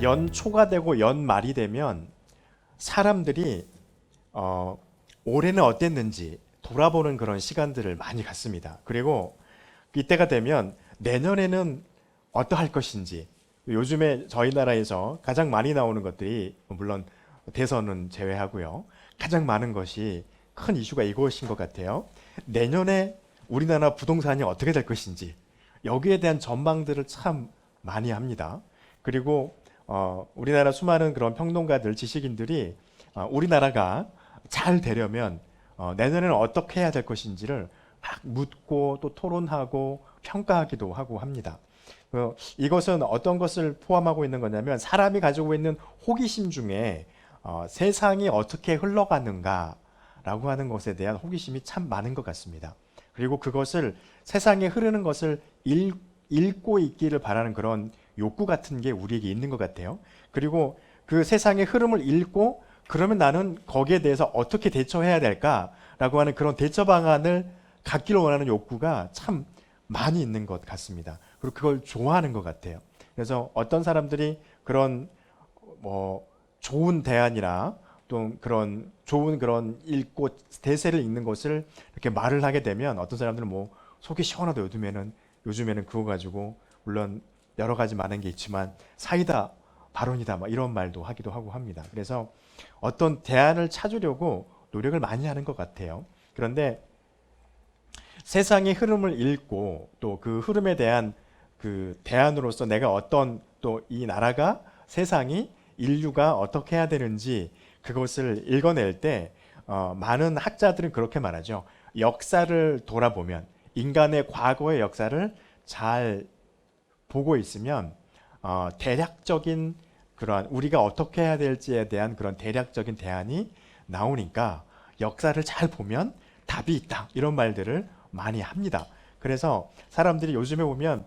연초가 되고 연말이 되면 사람들이 올해는 어땠는지 돌아보는 그런 시간들을 많이 갖습니다. 그리고 이때가 되면 내년에는 어떠할 것인지, 요즘에 저희 나라에서 가장 많이 나오는 것들이, 물론 대선은 제외하고요, 가장 많은 것이, 큰 이슈가 이것인 것 같아요. 내년에 우리나라 부동산이 어떻게 될 것인지, 여기에 대한 전망들을 참 많이 합니다. 그리고 우리나라 수많은 그런 평론가들, 지식인들이 우리나라가 잘 되려면 내년에는 어떻게 해야 될 것인지를 막 묻고 또 토론하고 평가하기도 하고 합니다. 이것은 어떤 것을 포함하고 있는 거냐면, 사람이 가지고 있는 호기심 중에 세상이 어떻게 흘러가는가라고 하는 것에 대한 호기심이 참 많은 것 같습니다. 그리고 그것을, 세상에 흐르는 것을 읽고 있기를 바라는 그런 욕구 같은 게 우리에게 있는 것 같아요. 그리고 그 세상의 흐름을 읽고, 그러면 나는 거기에 대해서 어떻게 대처해야 될까라고 하는 그런 대처 방안을 갖기를 원하는 욕구가 참 많이 있는 것 같습니다. 그리고 그걸 좋아하는 것 같아요. 그래서 어떤 사람들이 그런 좋은 대안이나 또 그런 좋은 그런 읽고 대세를 읽는 것을 이렇게 말을 하게 되면, 어떤 사람들은 속이 시원하다, 요즘에는 그거 가지고, 물론 여러 가지 많은 게 있지만 사이다, 발언이다, 막 이런 말도 하기도 하고 합니다. 그래서 어떤 대안을 찾으려고 노력을 많이 하는 것 같아요. 그런데 세상의 흐름을 읽고 또 그 흐름에 대한 그 대안으로서, 내가 어떤, 또 이 나라가, 세상이, 인류가 어떻게 해야 되는지 그것을 읽어낼 때 많은 학자들은 그렇게 말하죠. 역사를 돌아보면, 인간의 과거의 역사를 잘 보고 있으면 대략적인 그러한, 우리가 어떻게 해야 될지에 대한 그런 대략적인 대안이 나오니까, 역사를 잘 보면 답이 있다, 이런 말들을 많이 합니다. 그래서 사람들이 요즘에 보면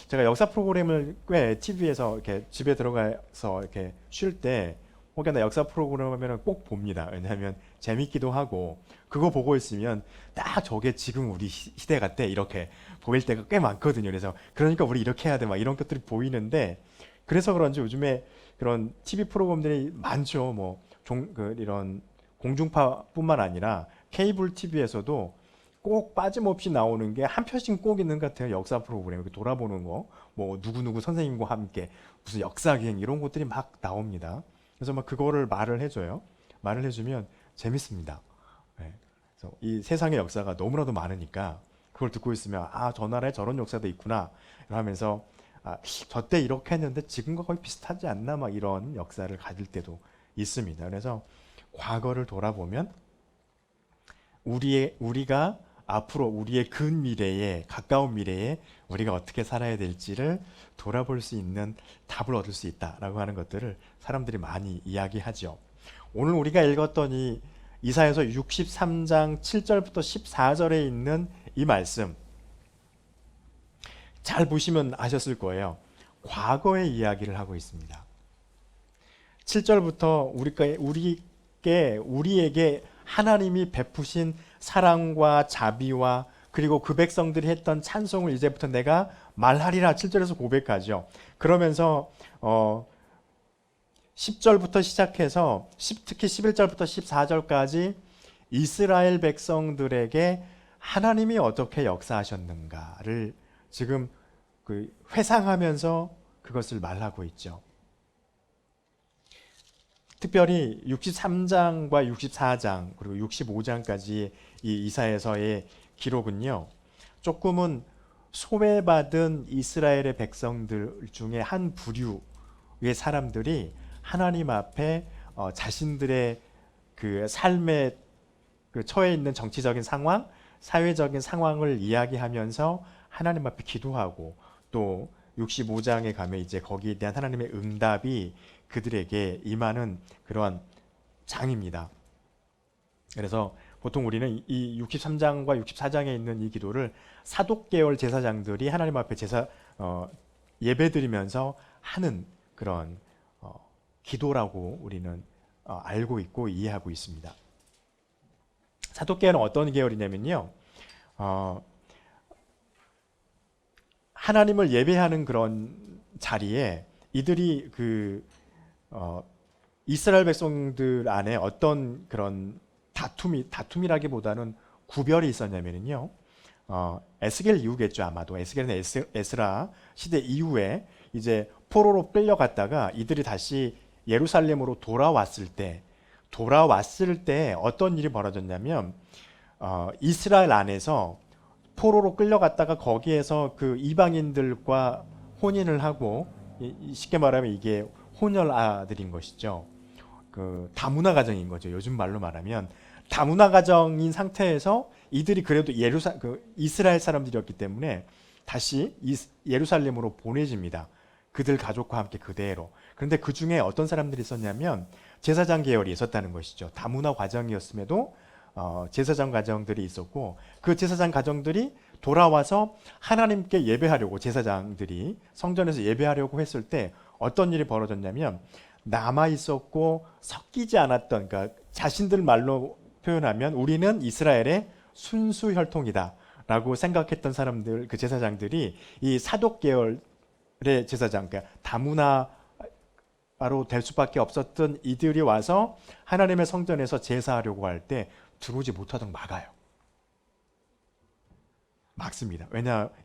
제가 역사 프로그램을 꽤 TV에서 이렇게 집에 들어가서 이렇게 쉴 때, 혹여나 역사 프로그램 하면 꼭 봅니다. 왜냐하면 재밌기도 하고, 그거 보고 있으면 딱 저게 지금 우리 시대 같아, 이렇게 보일 때가 꽤 많거든요. 그래서 그러니까 우리 이렇게 해야 돼, 막 이런 것들이 보이는데, 그래서 그런지 요즘에 그런 TV 프로그램들이 많죠. 이런 공중파뿐만 아니라 케이블 TV에서도 꼭 빠짐없이 나오는 게 한 편씩 꼭 있는 것 같아요. 역사 프로그램 이렇게 돌아보는 거, 누구누구 선생님과 함께 무슨 역사기행, 이런 것들이 막 나옵니다. 그래서 막 그거를 말을 해줘요. 말을 해주면 재밌습니다. 네. 그래서 이 세상의 역사가 너무나도 많으니까, 그걸 듣고 있으면, 저 나라에 저런 역사도 있구나 하면서, 저 때 이렇게 했는데 지금과 거의 비슷하지 않나, 막 이런 역사를 가질 때도 있습니다. 그래서 과거를 돌아보면 우리가 앞으로, 우리의 근미래에, 가까운 미래에 우리가 어떻게 살아야 될지를 돌아볼 수 있는 답을 얻을 수 있다라고 하는 것들을 사람들이 많이 이야기하죠. 오늘 우리가 읽었던 이 이사야서 63장 7절부터 14절에 있는 이 말씀, 잘 보시면 아셨을 거예요. 과거의 이야기를 하고 있습니다. 7절부터 우리에게 하나님이 베푸신 사랑과 자비와, 그리고 그 백성들이 했던 찬송을 이제부터 내가 말하리라, 7절에서 고백하죠. 그러면서 10절부터 시작해서 특히 11절부터 14절까지 이스라엘 백성들에게 하나님이 어떻게 역사하셨는가를 지금 회상하면서 그것을 말하고 있죠. 특별히 63장과 64장 그리고 65장까지 이 이사야서의 기록은요, 조금은 소외받은 이스라엘의 백성들 중에 한 부류의 사람들이 하나님 앞에 자신들의 그 삶에 처해 있는 정치적인 상황, 사회적인 상황을 이야기하면서 하나님 앞에 기도하고, 또 65장에 가면 이제 거기에 대한 하나님의 응답이 그들에게 임하는 그러한 장입니다. 그래서 보통 우리는 이 63장과 64장에 있는 이 기도를 사독계열 제사장들이 하나님 앞에 예배드리면서 하는 그런 기도라고 우리는 알고 있고 이해하고 있습니다. 사독계열은 어떤 계열이냐면요, 하나님을 예배하는 그런 자리에 이들이 어, 이스라엘 백성들 안에 어떤 그런 다툼이라기보다는 구별이 있었냐면요. 에스겔 이후겠죠. 아마도 에스겔은 에스라 시대 이후에 이제 포로로 끌려갔다가 이들이 다시 예루살렘으로 돌아왔을 때 어떤 일이 벌어졌냐면 이스라엘 안에서 포로로 끌려갔다가 거기에서 그 이방인들과 혼인을 하고 쉽게 말하면 이게 혼혈 아들인 것이죠. 그 다문화 가정인 거죠. 요즘 말로 말하면 다문화 가정인 상태에서 이들이 그래도 이스라엘 사람들이었기 때문에 다시 예루살렘으로 보내집니다. 그들 가족과 함께 그대로. 그런데 그 중에 어떤 사람들이 있었냐면 제사장 계열이 있었다는 것이죠. 다문화 과정이었음에도 제사장 가정들이 있었고 그 제사장 가정들이 돌아와서 하나님께 예배하려고 제사장들이 성전에서 예배하려고 했을 때 어떤 일이 벌어졌냐면 남아 있었고 섞이지 않았던 그러니까 자신들 말로 표현하면 우리는 이스라엘의 순수 혈통이다 라고 생각했던 사람들 그 제사장들이 이 사독 계열의 제사장 그러니까 다문화로 될 수밖에 없었던 이들이 와서 하나님의 성전에서 제사하려고 할 때 들어오지 못하도록 막아요. 막습니다.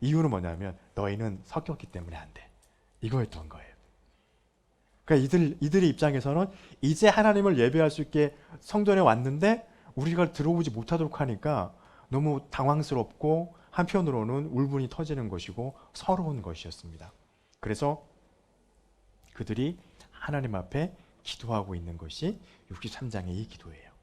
이유는 뭐냐면 너희는 섞였기 때문에 안 돼. 이거였던 거예요. 그러니까 이들의 입장에서는 이제 하나님을 예배할 수 있게 성전에 왔는데 우리가 들어오지 못하도록 하니까 너무 당황스럽고 한편으로는 울분이 터지는 것이고 서러운 것이었습니다. 그래서 그들이 하나님 앞에 기도하고 있는 것이 63장의 이 기도예요.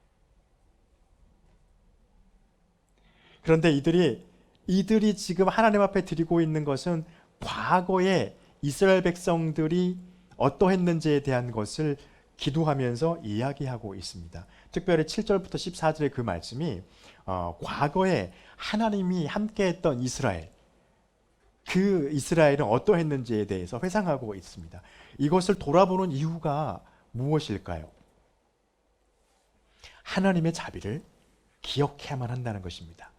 그런데 이들이 지금 하나님 앞에 드리고 있는 것은 과거에 이스라엘 백성들이 어떠했는지에 대한 것을 기도하면서 이야기하고 있습니다. 특별히 7절부터 14절의 그 말씀이 과거에 하나님이 함께했던 이스라엘, 그 이스라엘은 어떠했는지에 대해서 회상하고 있습니다. 이것을 돌아보는 이유가 무엇일까요? 하나님의 자비를 기억해야만 한다는 것입니다.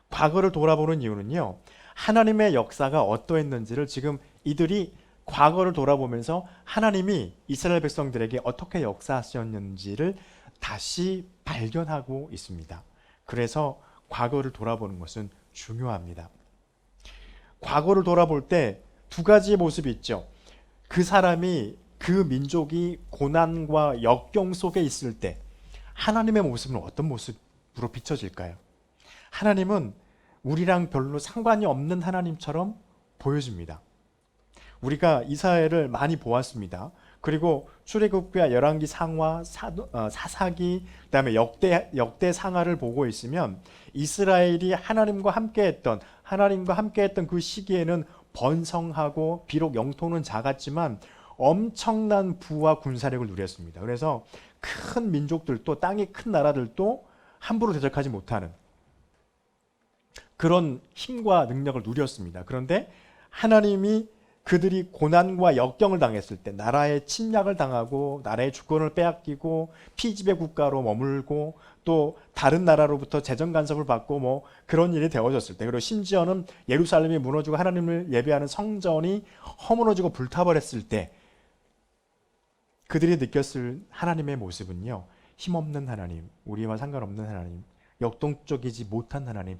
과거를 돌아보는 이유는요, 하나님의 역사가 어떠했는지를 지금 이들이 과거를 돌아보면서 하나님이 이스라엘 백성들에게 어떻게 역사하셨는지를 다시 발견하고 있습니다. 그래서 과거를 돌아보는 것은 중요합니다. 과거를 돌아볼 때 두 가지의 모습이 있죠. 그 사람이 그 민족이 고난과 역경 속에 있을 때 하나님의 모습은 어떤 모습으로 비춰질까요? 하나님은 우리랑 별로 상관이 없는 하나님처럼 보여집니다. 우리가 이스라엘을 많이 보았습니다. 그리고 출애굽기와 열왕기 상하, 사사기, 그다음에 역대 상하를 보고 있으면 이스라엘이 하나님과 함께했던 그 시기에는 번성하고 비록 영토는 작았지만 엄청난 부와 군사력을 누렸습니다. 그래서 큰 민족들도 땅이 큰 나라들도 함부로 대적하지 못하는 그런 힘과 능력을 누렸습니다. 그런데 하나님이 그들이 고난과 역경을 당했을 때 나라의 침략을 당하고 나라의 주권을 빼앗기고 피지배 국가로 머물고 또 다른 나라로부터 재정 간섭을 받고 뭐 그런 일이 되어졌을 때 그리고 심지어는 예루살렘이 무너지고 하나님을 예배하는 성전이 허무너지고 불타버렸을 때 그들이 느꼈을 하나님의 모습은요, 힘없는 하나님, 우리와 상관없는 하나님, 역동적이지 못한 하나님,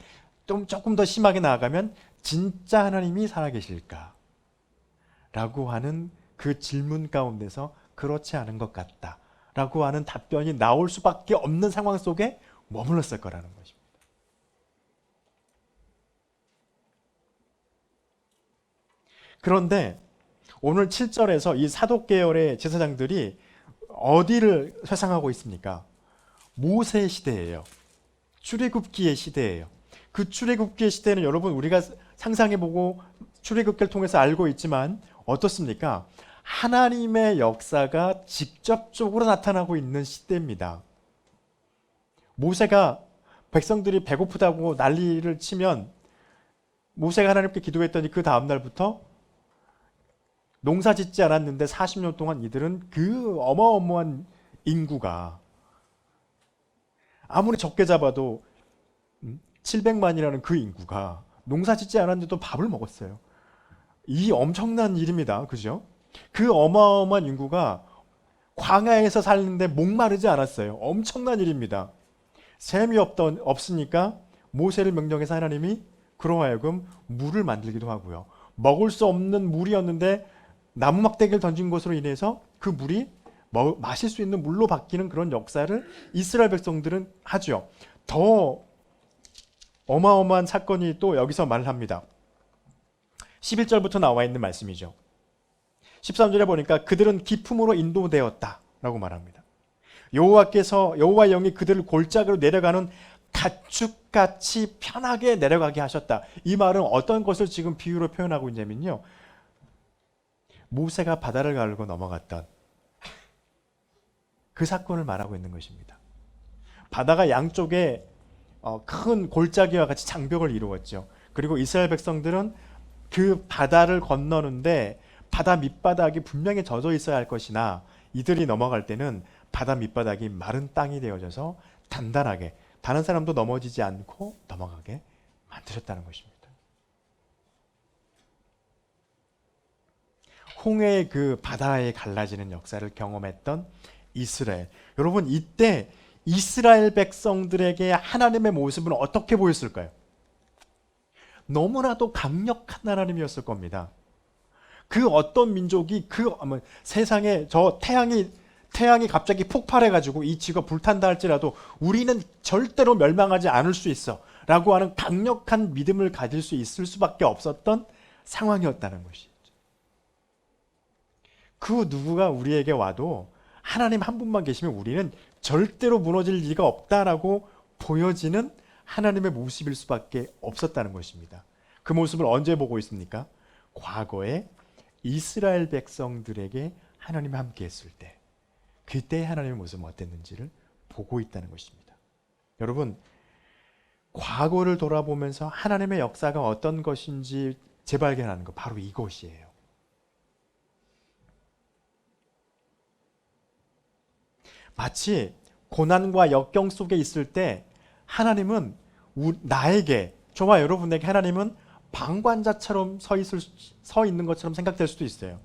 조금 더 심하게 나아가면 진짜 하나님이 살아계실까? 라고 하는 그 질문 가운데서 그렇지 않은 것 같다 라고 하는 답변이 나올 수밖에 없는 상황 속에 머물렀을 거라는 것입니다. 그런데 오늘 7절에서 이 사독 계열의 제사장들이 어디를 회상하고 있습니까? 모세 시대예요. 출애굽기의 시대예요. 그 출애굽기의 시대는 여러분 우리가 상상해보고 출애굽기를 통해서 알고 있지만 어떻습니까? 하나님의 역사가 직접적으로 나타나고 있는 시대입니다. 모세가 백성들이 배고프다고 난리를 치면 모세가 하나님께 기도했더니 그 다음날부터 농사 짓지 않았는데 40년 동안 이들은 그 어마어마한 인구가 아무리 적게 잡아도 700만이라는 그 인구가 농사 짓지 않았는데도 밥을 먹었어요. 이 엄청난 일입니다. 그죠? 그 어마어마한 인구가 광야에서 살는데 목마르지 않았어요. 엄청난 일입니다. 샘이 없으니까 모세를 명령해서 하나님이 그로 하여금 물을 만들기도 하고요. 먹을 수 없는 물이었는데 나무 막대기를 던진 것으로 인해서 그 물이 마실 수 있는 물로 바뀌는 그런 역사를 이스라엘 백성들은 하죠. 더 어마어마한 사건이 또 여기서 말을 합니다. 11절부터 나와 있는 말씀이죠. 13절에 보니까 그들은 기품으로 인도되었다 라고 말합니다. 여호와의 영이 그들을 골짜기로 내려가는 가축같이 편하게 내려가게 하셨다. 이 말은 어떤 것을 지금 비유로 표현하고 있냐면요, 모세가 바다를 가르고 넘어갔던 그 사건을 말하고 있는 것입니다. 바다가 양쪽에 큰 골짜기와 같이 장벽을 이루었죠. 그리고 이스라엘 백성들은 그 바다를 건너는데 바다 밑바닥이 분명히 젖어 있어야 할 것이나 이들이 넘어갈 때는 바다 밑바닥이 마른 땅이 되어져서 단단하게 다른 사람도 넘어지지 않고 넘어가게 만드셨다는 것입니다. 홍해의 그 바다에 갈라지는 역사를 경험했던 이스라엘. 여러분, 이때 이스라엘 백성들에게 하나님의 모습은 어떻게 보였을까요? 너무나도 강력한 하나님이었을 겁니다. 그 어떤 민족이 세상에 저 태양이 갑자기 폭발해가지고 이 지구가 불탄다 할지라도 우리는 절대로 멸망하지 않을 수 있어 라고 하는 강력한 믿음을 가질 수 있을 수밖에 없었던 상황이었다는 것이죠. 그 누구가 우리에게 와도 하나님 한 분만 계시면 우리는 절대로 무너질 리가 없다라고 보여지는 하나님의 모습일 수밖에 없었다는 것입니다. 그 모습을 언제 보고 있습니까? 과거에 이스라엘 백성들에게 하나님이 함께 했을 때, 그때 하나님의 모습은 어땠는지를 보고 있다는 것입니다. 여러분, 과거를 돌아보면서 하나님의 역사가 어떤 것인지 재발견하는 것, 바로 이것이에요. 마치 고난과 역경 속에 있을 때 하나님은 나에게, 저와 여러분에게 하나님은 방관자처럼 서 있는 것처럼 생각될 수도 있어요.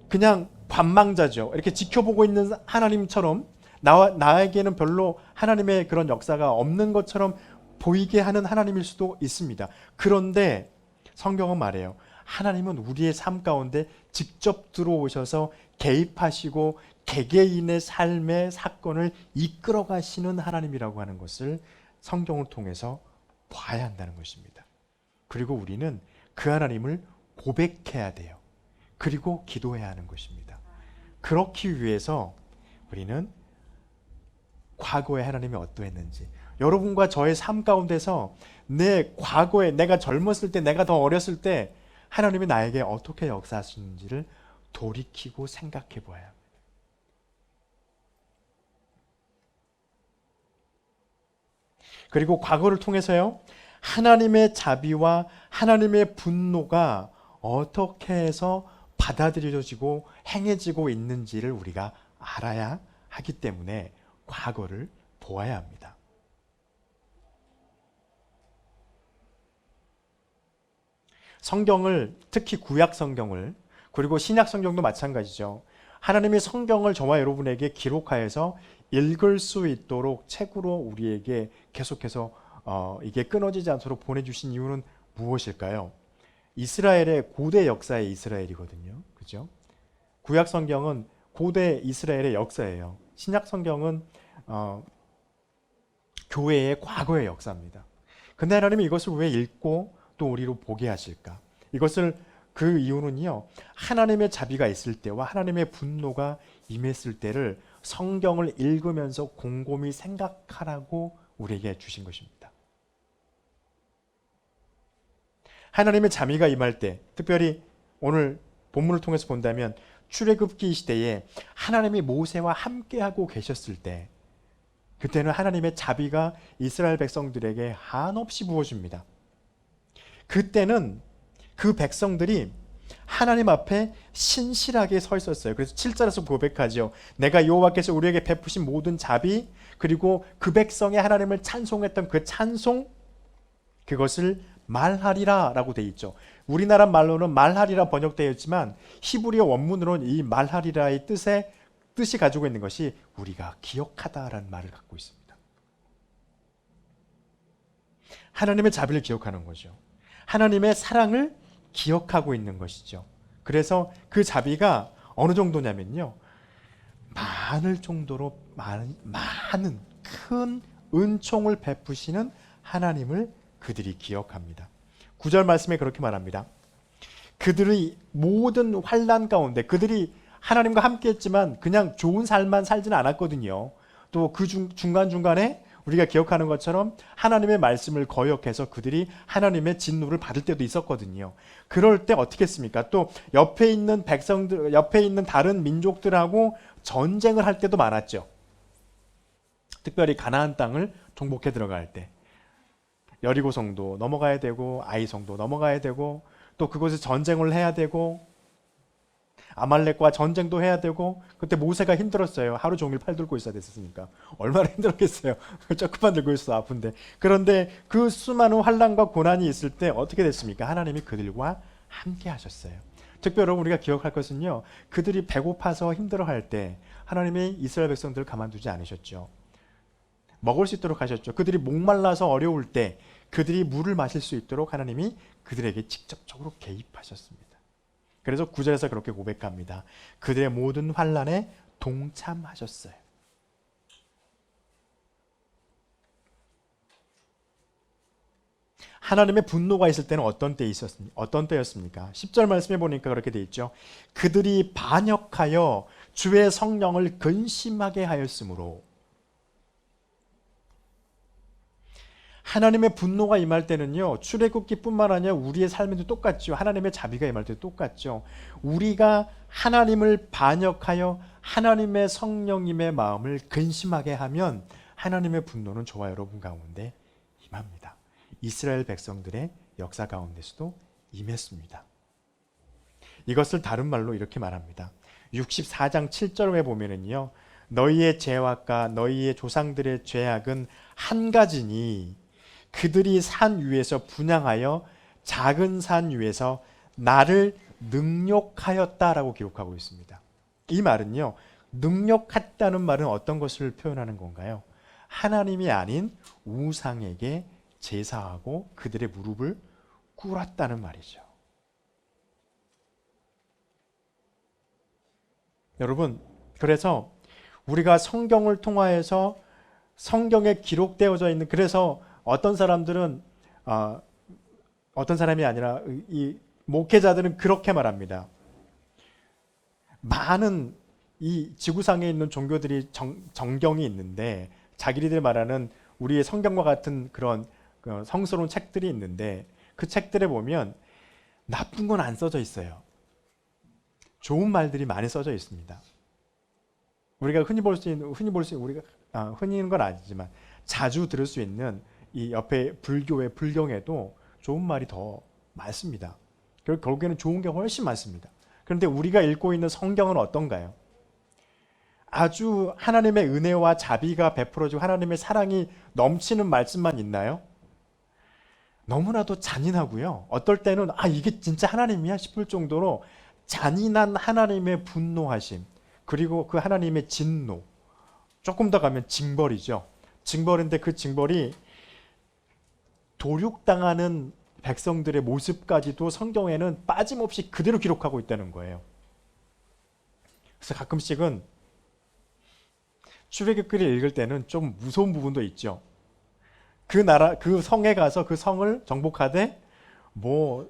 그냥 관망자죠. 이렇게 지켜보고 있는 하나님처럼 나에게는 별로 하나님의 그런 역사가 없는 것처럼 보이게 하는 하나님일 수도 있습니다. 그런데 성경은 말해요. 하나님은 우리의 삶 가운데 직접 들어오셔서 개입하시고 개개인의 삶의 사건을 이끌어 가시는 하나님이라고 하는 것을 성경을 통해서 봐야 한다는 것입니다. 그리고 우리는 그 하나님을 고백해야 돼요. 그리고 기도해야 하는 것입니다. 그렇기 위해서 우리는 과거에 하나님이 어떠했는지, 여러분과 저의 삶 가운데서 내 과거에 내가 젊었을 때, 내가 더 어렸을 때 하나님이 나에게 어떻게 역사하시는지를 돌이키고 생각해 보아야 합니다. 그리고 과거를 통해서요, 하나님의 자비와 하나님의 분노가 어떻게 해서 받아들여지고 행해지고 있는지를 우리가 알아야 하기 때문에 과거를 보아야 합니다. 성경을, 특히 구약 성경을, 그리고 신약 성경도 마찬가지죠. 하나님의 성경을 저와 여러분에게 기록하여서 읽을 수 있도록 책으로 우리에게 계속해서 이게 끊어지지 않도록 보내주신 이유는 무엇일까요? 이스라엘의 고대 역사의 이스라엘이거든요. 그죠? 구약 성경은 고대 이스라엘의 역사예요. 신약 성경은 교회의 과거의 역사입니다. 근데 하나님이 이것을 왜 읽고 또 우리로 보게 하실까? 그 이유는요, 하나님의 자비가 있을 때와 하나님의 분노가 임했을 때를 성경을 읽으면서 곰곰이 생각하라고 우리에게 주신 것입니다. 하나님의 자비가 임할 때, 특별히 오늘 본문을 통해서 본다면 출애굽기 시대에 하나님이 모세와 함께하고 계셨을 때, 그때는 하나님의 자비가 이스라엘 백성들에게 한없이 부어줍니다. 그때는 그 백성들이 하나님 앞에 신실하게 서 있었어요. 그래서 7절에서 고백하죠. 내가 여호와께서 우리에게 베푸신 모든 자비, 그리고 그 백성의 하나님을 찬송했던 그 찬송, 그것을 말하리라라고 돼 있죠. 우리나라 말로는 말하리라 번역되어 있지만 히브리어 원문으로는 이 말하리라의 뜻이 가지고 있는 것이 우리가 기억하다라는 말을 갖고 있습니다. 하나님의 자비를 기억하는 거죠. 하나님의 사랑을 기억하고 있는 것이죠. 그래서 그 자비가 어느 정도냐면요, 많을 정도로 많은 큰 은총을 베푸시는 하나님을 그들이 기억합니다. 9절 말씀에 그렇게 말합니다. 그들의 모든 환난 가운데 그들이 하나님과 함께 했지만 그냥 좋은 삶만 살지는 않았거든요. 또 그 중간중간에 우리가 기억하는 것처럼 하나님의 말씀을 거역해서 그들이 하나님의 진노를 받을 때도 있었거든요. 그럴 때 어떻게 했습니까? 또 옆에 있는 백성들, 옆에 있는 다른 민족들하고 전쟁을 할 때도 많았죠. 특별히 가나안 땅을 정복해 들어갈 때 여리고성도 넘어가야 되고 아이성도 넘어가야 되고 또 그곳에 전쟁을 해야 되고 아말렉과 전쟁도 해야 되고 그때 모세가 힘들었어요. 하루 종일 팔 들고 있어야 됐으니까 얼마나 힘들었겠어요. 조금만 들고 있어 아픈데. 그런데 그 수많은 환난과 고난이 있을 때 어떻게 됐습니까? 하나님이 그들과 함께 하셨어요. 특별히 우리가 기억할 것은요, 그들이 배고파서 힘들어할 때 하나님이 이스라엘 백성들을 가만두지 않으셨죠. 먹을 수 있도록 하셨죠. 그들이 목말라서 어려울 때 그들이 물을 마실 수 있도록 하나님이 그들에게 직접적으로 개입하셨습니다. 그래서 9절에서 그렇게 고백합니다. 그들의 모든 환난에 동참하셨어요. 하나님의 분노가 있을 때는 어떤 때였습니까? 10절 말씀해 보니까 그렇게 돼 있죠. 그들이 반역하여 주의 성령을 근심하게 하였으므로. 하나님의 분노가 임할 때는요, 출애굽기뿐만 아니라 우리의 삶에도 똑같죠. 하나님의 자비가 임할 때도 똑같죠. 우리가 하나님을 반역하여 하나님의 성령님의 마음을 근심하게 하면 하나님의 분노는 저와 여러분 가운데 임합니다. 이스라엘 백성들의 역사 가운데서도 임했습니다. 이것을 다른 말로 이렇게 말합니다. 64장 7절에 보면은요, 너희의 죄악과 너희의 조상들의 죄악은 한 가지니 그들이 산 위에서 분향하여 작은 산 위에서 나를 능욕하였다라고 기록하고 있습니다. 이 말은요, 능욕했다는 말은 어떤 것을 표현하는 건가요? 하나님이 아닌 우상에게 제사하고 그들의 무릎을 꿇었다는 말이죠. 여러분, 그래서 우리가 성경을 통하여서 성경에 기록되어져 있는, 그래서 어떤 사람들은 어떤 사람이 아니라 이 목회자들은 그렇게 말합니다. 많은 이 지구상에 있는 종교들이 정경이 있는데 자기들이 말하는 우리의 성경과 같은 그런 성스러운 책들이 있는데 그 책들에 보면 나쁜 건 안 써져 있어요. 좋은 말들이 많이 써져 있습니다. 우리가 흔히는 건 아니지만 자주 들을 수 있는 이 옆에 불교의 불경에도 좋은 말이 더 많습니다. 결국에는 좋은 게 훨씬 많습니다. 그런데 우리가 읽고 있는 성경은 어떤가요? 아주 하나님의 은혜와 자비가 베풀어지고 하나님의 사랑이 넘치는 말씀만 있나요? 너무나도 잔인하고요. 어떨 때는 이게 진짜 하나님이야 싶을 정도로 잔인한 하나님의 분노하심, 그리고 그 하나님의 진노, 조금 더 가면 징벌이죠. 징벌인데 그 징벌이 도륙당하는 백성들의 모습까지도 성경에는 빠짐없이 그대로 기록하고 있다는 거예요. 그래서 가끔씩은 출애굽기를 읽을 때는 좀 무서운 부분도 있죠. 그 성에 가서 그 성을 정복하되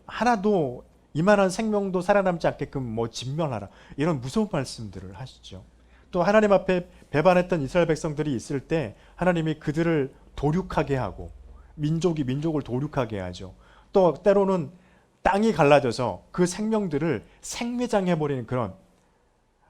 하나도 이만한 생명도 살아남지 않게끔 진멸하라, 이런 무서운 말씀들을 하시죠. 또 하나님 앞에 배반했던 이스라엘 백성들이 있을 때 하나님이 그들을 도륙하게 하고 민족이 민족을 도륙하게 하죠. 또 때로는 땅이 갈라져서 그 생명들을 생매장해버리는 그런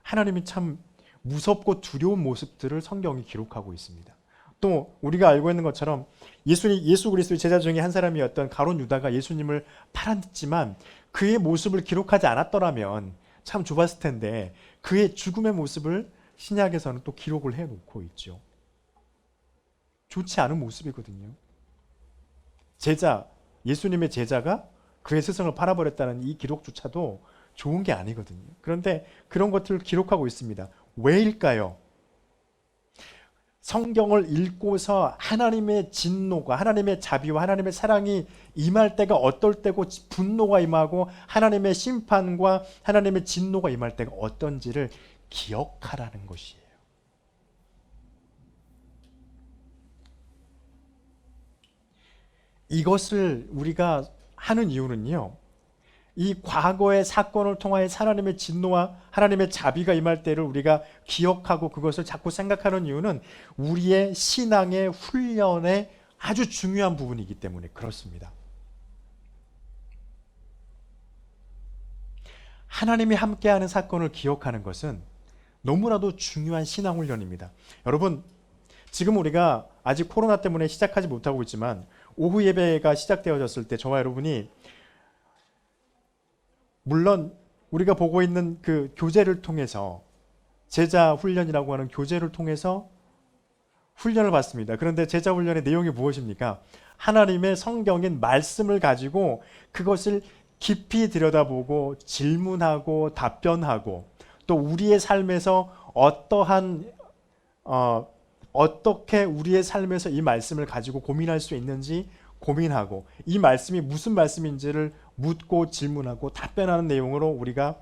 하나님이 참 무섭고 두려운 모습들을 성경이 기록하고 있습니다. 또 우리가 알고 있는 것처럼 예수 그리스도의 제자 중에 한 사람이었던 가룟 유다가 예수님을 팔았지만 그의 모습을 기록하지 않았더라면 참 좁았을 텐데 그의 죽음의 모습을 신약에서는 또 기록을 해놓고 있죠. 좋지 않은 모습이거든요. 제자, 예수님의 제자가 그의 스승을 팔아버렸다는 이 기록조차도 좋은 게 아니거든요. 그런데 그런 것들을 기록하고 있습니다. 왜일까요? 성경을 읽고서 하나님의 진노가, 하나님의 자비와 하나님의 사랑이 임할 때가 어떨 때고, 분노가 임하고 하나님의 심판과 하나님의 진노가 임할 때가 어떤지를 기억하라는 것이에요. 이것을 우리가 하는 이유는요, 이 과거의 사건을 통하여 하나님의 진노와 하나님의 자비가 임할 때를 우리가 기억하고 그것을 자꾸 생각하는 이유는 우리의 신앙의 훈련의 아주 중요한 부분이기 때문에 그렇습니다. 하나님이 함께하는 사건을 기억하는 것은 너무나도 중요한 신앙 훈련입니다. 여러분, 지금 우리가 아직 코로나 때문에 시작하지 못하고 있지만 오후 예배가 시작되어졌을 때 저와 여러분이 물론 우리가 보고 있는 그 교재를 통해서, 제자 훈련이라고 하는 교재를 통해서 훈련을 받습니다. 그런데 제자 훈련의 내용이 무엇입니까? 하나님의 성경인 말씀을 가지고 그것을 깊이 들여다보고 질문하고 답변하고, 또 우리의 삶에서 어떻게 우리의 삶에서 이 말씀을 가지고 고민할 수 있는지 고민하고, 이 말씀이 무슨 말씀인지를 묻고 질문하고 답변하는 내용으로 우리가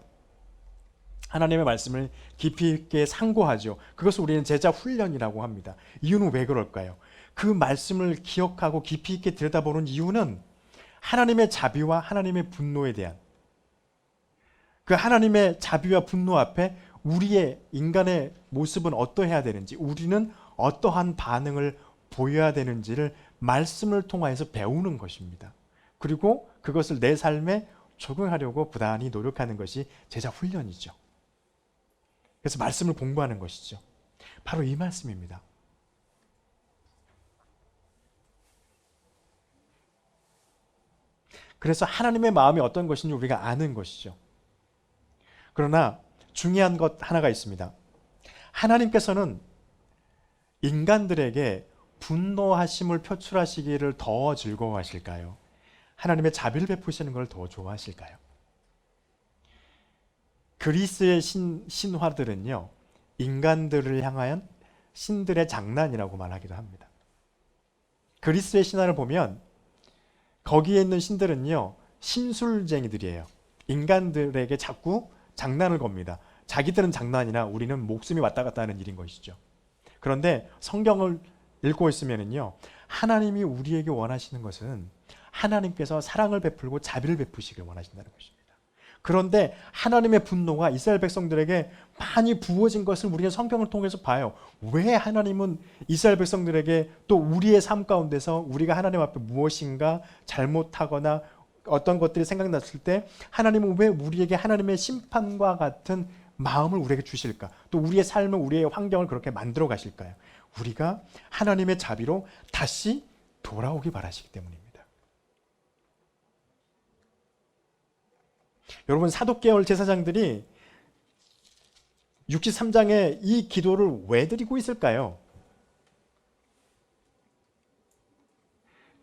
하나님의 말씀을 깊이 있게 상고하죠. 그것을 우리는 제자 훈련이라고 합니다. 이유는 왜 그럴까요? 그 말씀을 기억하고 깊이 있게 들여다보는 이유는 하나님의 자비와 하나님의 분노에 대한, 그 하나님의 자비와 분노 앞에 우리의 인간의 모습은 어떠해야 되는지, 우리는 어떠한 반응을 보여야 되는지를 말씀을 통해서 배우는 것입니다. 그리고 그것을 내 삶에 적용하려고 부단히 노력하는 것이 제자 훈련이죠. 그래서 말씀을 공부하는 것이죠. 바로 이 말씀입니다. 그래서 하나님의 마음이 어떤 것인지 우리가 아는 것이죠. 그러나 중요한 것 하나가 있습니다. 하나님께서는 인간들에게 분노하심을 표출하시기를 더 즐거워하실까요? 하나님의 자비를 베푸시는 걸 더 좋아하실까요? 그리스의 신화들은요, 인간들을 향한 신들의 장난이라고 말하기도 합니다. 그리스의 신화를 보면 거기에 있는 신들은요, 심술쟁이들이에요. 인간들에게 자꾸 장난을 겁니다. 자기들은 장난이나 우리는 목숨이 왔다 갔다 하는 일인 것이죠. 그런데 성경을 읽고 있으면요, 하나님이 우리에게 원하시는 것은 하나님께서 사랑을 베풀고 자비를 베푸시길 원하신다는 것입니다. 그런데 하나님의 분노가 이스라엘 백성들에게 많이 부어진 것을 우리는 성경을 통해서 봐요. 왜 하나님은 이스라엘 백성들에게, 또 우리의 삶 가운데서 우리가 하나님 앞에 무엇인가 잘못하거나 어떤 것들이 생각났을 때 하나님은 왜 우리에게 하나님의 심판과 같은 마음을 우리에게 주실까? 또 우리의 삶을, 우리의 환경을 그렇게 만들어 가실까요? 우리가 하나님의 자비로 다시 돌아오기 바라시기 때문입니다. 여러분, 사독계열 제사장들이 63장에 이 기도를 왜 드리고 있을까요?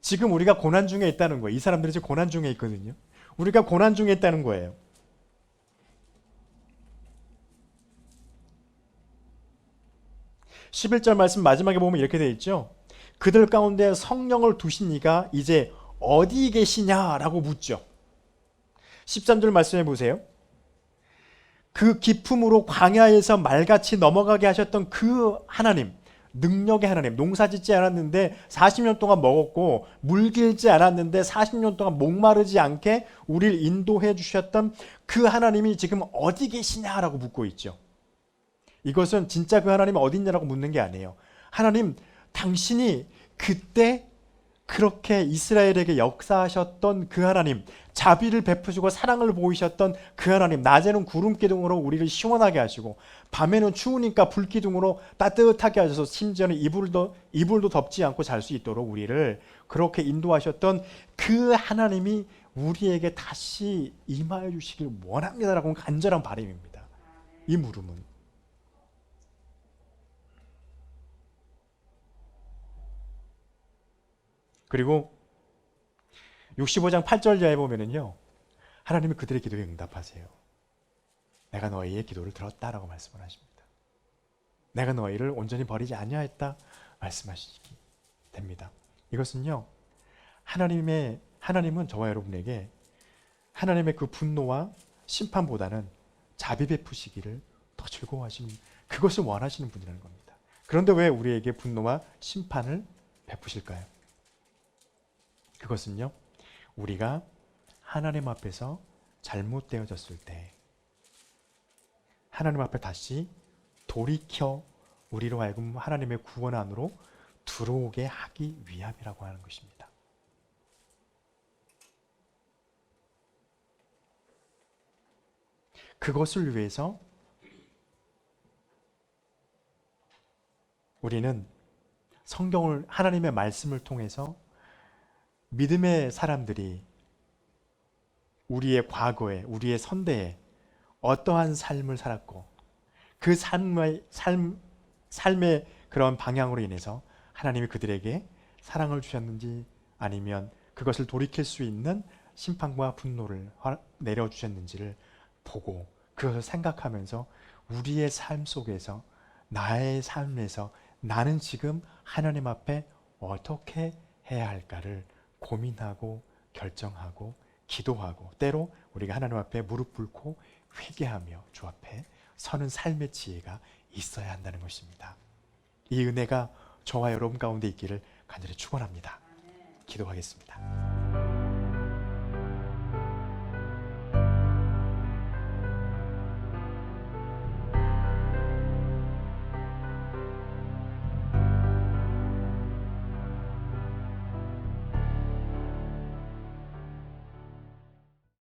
지금 우리가 고난 중에 있다는 거예요. 이 사람들이 지금 고난 중에 있거든요. 우리가 고난 중에 있다는 거예요. 11절 말씀 마지막에 보면 이렇게 되어 있죠. 그들 가운데 성령을 두신 이가 이제 어디 계시냐라고 묻죠. 13절 말씀해 보세요. 그 기품으로 광야에서 말같이 넘어가게 하셨던 그 하나님, 능력의 하나님, 농사 짓지 않았는데 40년 동안 먹었고 물 길지 않았는데 40년 동안 목마르지 않게 우리를 인도해 주셨던 그 하나님이 지금 어디 계시냐라고 묻고 있죠. 이것은 진짜 그 하나님이 어디 있냐라고 묻는 게 아니에요. 하나님, 당신이 그때 그렇게 이스라엘에게 역사하셨던 그 하나님, 자비를 베푸시고 사랑을 보이셨던 그 하나님, 낮에는 구름 기둥으로 우리를 시원하게 하시고 밤에는 추우니까 불 기둥으로 따뜻하게 하셔서 심지어는 이불도 덮지 않고 잘 수 있도록 우리를 그렇게 인도하셨던 그 하나님이 우리에게 다시 임하여 주시길 원합니다라고 간절한 바람입니다. 이 물음은. 그리고 65장 8절 이하에 보면은요, 하나님이 그들의 기도에 응답하세요. 내가 너희의 기도를 들었다라고 말씀을 하십니다. 내가 너희를 온전히 버리지 아니하였다 말씀하시기 됩니다. 이것은요, 하나님은 저와 여러분에게 하나님의 그 분노와 심판보다는 자비 베푸시기를 더 즐거워하시는, 그것을 원하시는 분이라는 겁니다. 그런데 왜 우리에게 분노와 심판을 베푸실까요? 그것은요, 우리가 하나님 앞에서 잘못되어졌을 때 하나님 앞에 다시 돌이켜 우리로 하여금 하나님의 구원 안으로 들어오게 하기 위함이라고 하는 것입니다. 그것을 위해서 우리는 성경을, 하나님의 말씀을 통해서 믿음의 사람들이 우리의 과거에, 우리의 선대에 어떠한 삶을 살았고 그 삶의 그런 방향으로 인해서 하나님이 그들에게 사랑을 주셨는지 아니면 그것을 돌이킬 수 있는 심판과 분노를 내려주셨는지를 보고 그것을 생각하면서 우리의 삶 속에서, 나의 삶에서 나는 지금 하나님 앞에 어떻게 해야 할까를 고민하고 결정하고 기도하고, 때로 우리가 하나님 앞에 무릎 꿇고 회개하며 주 앞에 서는 삶의 지혜가 있어야 한다는 것입니다. 이 은혜가 저와 여러분 가운데 있기를 간절히 축원합니다. 기도하겠습니다.